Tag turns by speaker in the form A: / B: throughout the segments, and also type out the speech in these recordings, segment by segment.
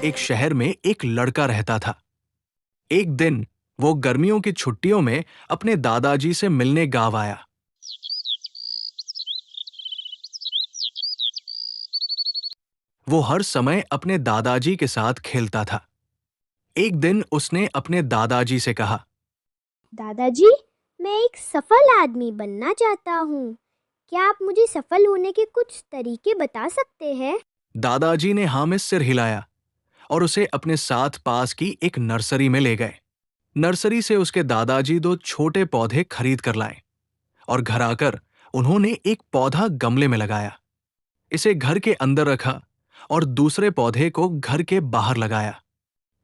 A: एक शहर में एक लड़का रहता था। एक दिन वो गर्मियों की छुट्टियों में अपने दादाजी से मिलने गांव आया। वो हर समय अपने दादाजी के साथ खेलता था। एक दिन उसने अपने दादाजी से कहा,
B: दादाजी, मैं एक सफल आदमी बनना चाहता हूँ। क्या आप मुझे सफल होने के कुछ तरीके बता सकते हैं?
A: दादाजी ने हाँ में सिर हिलाया और उसे अपने साथ पास की एक नर्सरी में ले गए। नर्सरी से उसके दादाजी दो छोटे पौधे खरीद कर लाए और घर आकर उन्होंने एक पौधा गमले में लगाया। इसे घर के अंदर रखा और दूसरे पौधे को घर के बाहर लगाया।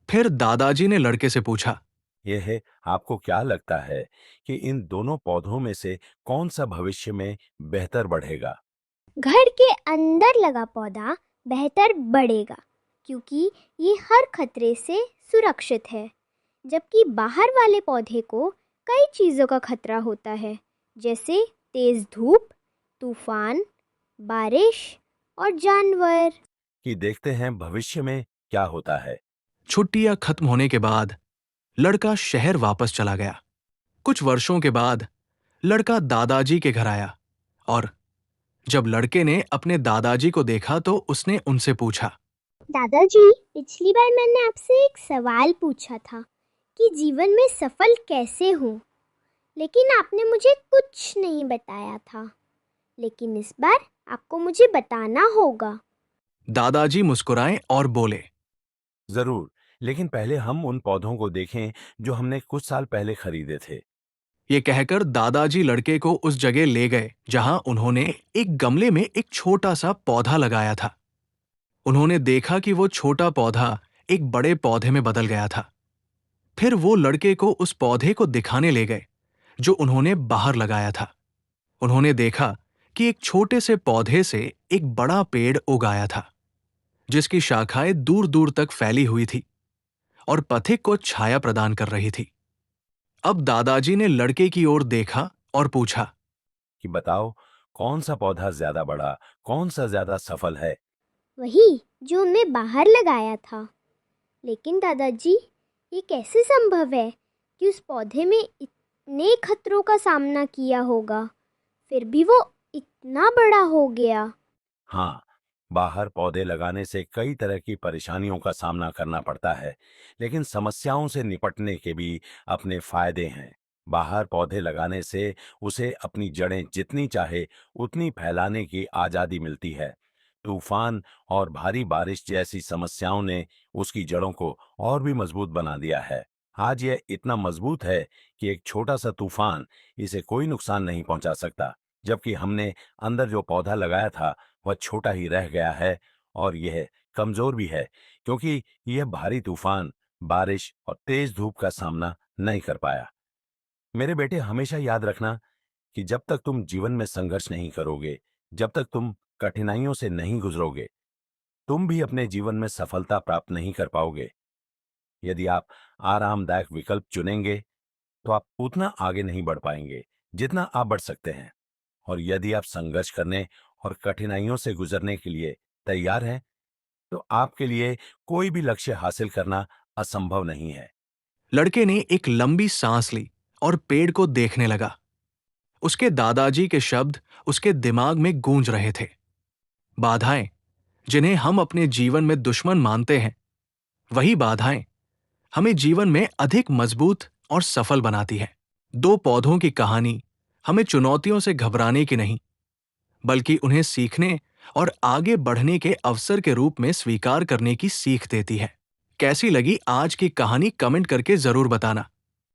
A: फिर दादाजी ने लड़के से पूछा,
C: यह है, आपको क्या लगता है कि इन दोनों पौधों में से कौन सा भविष्य में बेहतर बढ़ेगा?
B: घर के अंदर लगा पौधा बेहतर बढ़ेगा, क्योंकि ये हर खतरे से सुरक्षित है, जबकि बाहर वाले पौधे को कई चीज़ों का खतरा होता है, जैसे तेज धूप, तूफान, बारिश और जानवर।
C: कि देखते हैं भविष्य में क्या होता है।
A: छुट्टियां खत्म होने के बाद लड़का शहर वापस चला गया। कुछ वर्षों के बाद लड़का दादाजी के घर आया और जब लड़के ने अपने दादाजी को देखा तो उसने उनसे पूछा,
B: दादाजी, पिछली बार मैंने आपसे एक सवाल पूछा था कि जीवन में सफल कैसे हूँ, लेकिन आपने मुझे कुछ नहीं बताया था। लेकिन इस बार आपको मुझे बताना होगा।
A: दादाजी मुस्कुराए और बोले,
C: जरूर, लेकिन पहले हम उन पौधों को देखें जो हमने कुछ साल पहले खरीदे थे।
A: ये कहकर दादाजी लड़के को उस जगह ले गए जहां उन्होंने एक गमले में एक छोटा सा पौधा लगाया था। उन्होंने देखा कि वो छोटा पौधा एक बड़े पौधे में बदल गया था। फिर वो लड़के को उस पौधे को दिखाने ले गए जो उन्होंने बाहर लगाया था। उन्होंने देखा कि एक छोटे से पौधे से एक बड़ा पेड़ उग आया था, जिसकी शाखाएं दूर दूर तक फैली हुई थी और पथिक को छाया प्रदान कर रही थी। अब दादाजी ने लड़के की ओर देखा और पूछा,
C: कि बताओ, कौन सा पौधा ज्यादा बड़ा, कौन सा ज्यादा सफल है?
B: वही जो हमने बाहर लगाया था। लेकिन दादाजी, ये कैसे संभव है कि उस पौधे में इतने खतरों का सामना किया होगा, फिर भी वो इतना बड़ा हो गया?
C: हाँ, बाहर पौधे लगाने से कई तरह की परेशानियों का सामना करना पड़ता है, लेकिन समस्याओं से निपटने के भी अपने फायदे हैं। बाहर पौधे लगाने से उसे अपनी जड़ें जितनी चाहे उतनी फैलाने की आजादी मिलती है। तूफान और भारी बारिश जैसी समस्याओं ने उसकी जड़ों को और भी मजबूत बना दिया है। आज यह इतना मजबूत है कि एक छोटा सा तूफान इसे कोई नुकसान नहीं पहुंचा सकता, जबकि हमने अंदर जो पौधा लगाया था वह छोटा ही रह गया है और यह कमजोर भी है, क्योंकि यह भारी तूफान, बारिश और तेज धूप का सामना नहीं कर पाया। मेरे बेटे, हमेशा याद रखना कि जब तक तुम जीवन में संघर्ष नहीं करोगे, जब तक तुम कठिनाइयों से नहीं गुजरोगे, तुम भी अपने जीवन में सफलता प्राप्त नहीं कर पाओगे। यदि आप आरामदायक विकल्प चुनेंगे तो आप उतना आगे नहीं बढ़ पाएंगे जितना आप बढ़ सकते हैं। और यदि आप संघर्ष करने और कठिनाइयों से गुजरने के लिए तैयार हैं, तो आपके लिए कोई भी लक्ष्य हासिल करना असंभव नहीं है।
A: लड़के ने एक लंबी सांस ली और पेड़ को देखने लगा। उसके दादाजी के शब्द उसके दिमाग में गूंज रहे थे। बाधाएं, जिन्हें हम अपने जीवन में दुश्मन मानते हैं, वही बाधाएं हमें जीवन में अधिक मजबूत और सफल बनाती है। दो पौधों की कहानी हमें चुनौतियों से घबराने की नहीं, बल्कि उन्हें सीखने और आगे बढ़ने के अवसर के रूप में स्वीकार करने की सीख देती है। कैसी लगी आज की कहानी कमेंट करके जरूर बताना।